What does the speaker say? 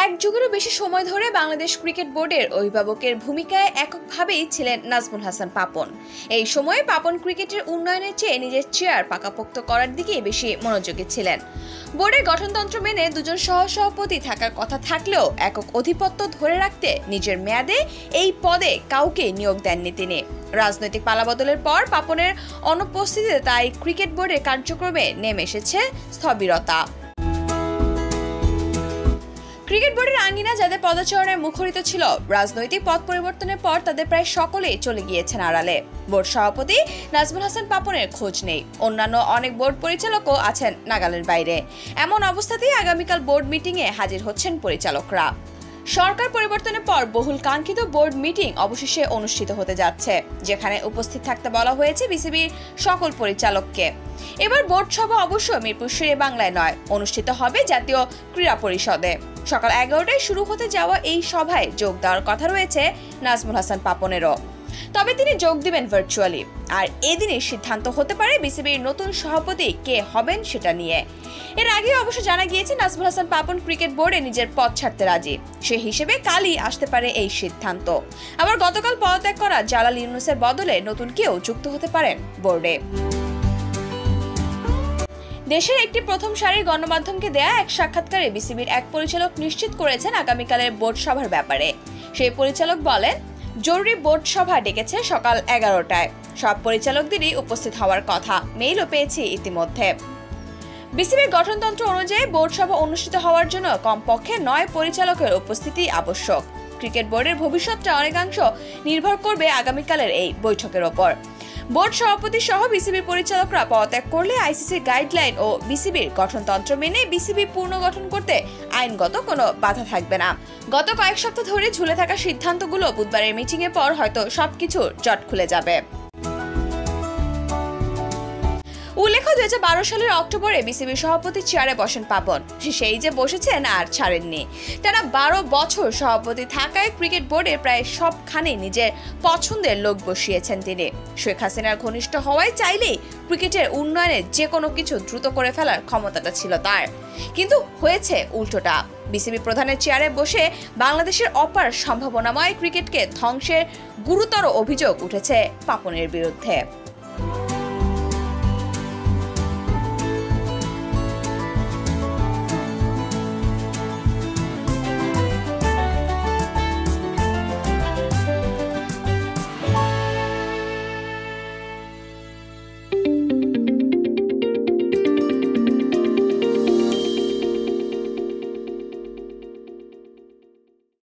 এক যুগেরও বেশি সময় ধরে বাংলাদেশ ক্রিকেট বোর্ডের অভিভাবকের ভূমিকায় এককভাবেই ছিলেন নাজমুল হাসান পাপন। এই সময়ে পাপন ক্রিকেটের উন্নয়নের চেয়ে নিজের চেয়ার পাকাপোক্ত করার দিকেই বেশি মনোযোগী ছিলেন। বোর্ডের গঠনতন্ত্র মেনে দুজন সহসভাপতি থাকার কথা থাকলেও একক আধিপত্য ধরে রাখতে নিজের মেয়াদে এই পদে কাউকে নিয়োগ দেননি তিনি। রাজনৈতিক পালাবদলের পর পাপনের অনুপস্থিতিতে তাই ক্রিকেট বোর্ডের কার্যক্রমে নেমে এসেছে স্থবিরতা। ক্রিকেট বোর্ডের আঙ্গিনা যাদের পদচারণায় মুখরিত ছিল, রাজনৈতিক পথ পরিবর্তনের পর তাদের প্রায় সকলেই চলে গিয়েছেন আড়ালে। বোর্ড সভাপতি নাজমুল হাসান পাপনের খোঁজ নেই, অন্যান্য অনেক বোর্ড পরিচালকও আছেন নাগালের বাইরে। এমন অবস্থাতেই আগামীকাল বোর্ড মিটিংয়ে হাজির হচ্ছেন পরিচালকরা। সরকার পরিবর্তনের পর বহুল কাঙ্ক্ষিত বোর্ড মিটিং অবশেষে অনুষ্ঠিত হতে যাচ্ছে, যেখানে উপস্থিত থাকতে বলা হয়েছে বিসিবির সকল পরিচালককে। এবার বোর্ড সভা অবশ্য মিরপুর শেরেবাংলায় নয়, অনুষ্ঠিত হবে জাতীয় ক্রীড়া পরিষদে। সকাল 11টায় শুরু হতে যাওয়া এই সভায় যোগ দেওয়ার কথা রয়েছে নাজমুল হাসান পাপনেরও, তবে তিনি যোগ দিবেন ভার্চুয়ালি। আর এদিনই সিদ্ধান্ত হতে পারে বিসিবির নতুন সভাপতি কে হবেন সেটা নিয়ে। এর আগে অবশ্য জানা গিয়েছে নাজমুল হাসান পাপন ক্রিকেট বোর্ডে নিজের পদ ছাড়তে রাজি, সে হিসেবে কালই আসতে পারে এই সিদ্ধান্ত। আবার গতকাল পদত্যাগ করা জালাল ইউনুসের বদলে নতুন কেউ যুক্ত হতে পারেন বোর্ডে। দেশের একটি প্রথম সারির গণমাধ্যমকে দেয়া এক সাক্ষাৎকারে বিসিবির এক পরিচালক নিশ্চিত করেছেন আগামীকালের বোর্ড সভার ব্যাপারে। সেই পরিচালক বলেন, জরুরি বোর্ড সভা ডেকেছে সকাল 11টায়, সব পরিচালকদেরই উপস্থিত হওয়ার কথা, মেইলও পেয়েছি ইতিমধ্যে। বিসিবির গঠনতন্ত্র অনুযায়ী বোর্ড সভা অনুষ্ঠিত হওয়ার জন্য কমপক্ষে 9 পরিচালকের উপস্থিতি আবশ্যক। ক্রিকেট বোর্ডের ভবিষ্যৎটা অনেকাংশ নির্ভর করবে আগামীকালের এই বৈঠকের ওপর। বোর্ড সভাপতি সহ বিসিবির পরিচালকরা পদত্যাগ করলে আইসিসির গাইডলাইন ও বিসিবির গঠনতন্ত্র মেনে বিসিবি পুনর্গঠন করতে আইনগত কোনো বাধা থাকবে না। গত কয়েক সপ্তাহ ধরে ঝুলে থাকা সিদ্ধান্তগুলো বুধবারের মিটিং এর পর হয়তো সবকিছুর জট খুলে যাবে। উল্লেখ্য, 2012 সালের অক্টোবরে বিসিবির সভাপতি চেয়ারে বসেন পাপন। সেই যে বসেছেন আর ছাড়েননি। টানা 12 বছর সভাপতি থাকায় ক্রিকেট বোর্ডের প্রায় সবখানে নিজের পছন্দের লোক বসিয়েছেন তিনি। শেখ হাসিনার ঘনিষ্ঠ হওয়ায় চাইলেই ক্রিকেটের উন্নয়নে যে কোনো কিছু দ্রুত করে ফেলার ক্ষমতাটা ছিল তার, কিন্তু হয়েছে উল্টোটা। বিসিবি প্রধানের চেয়ারে বসে বাংলাদেশের অপার সম্ভাবনাময় ক্রিকেটকে ধ্বংসের গুরুতর অভিযোগ উঠেছে পাপনের বিরুদ্ধে।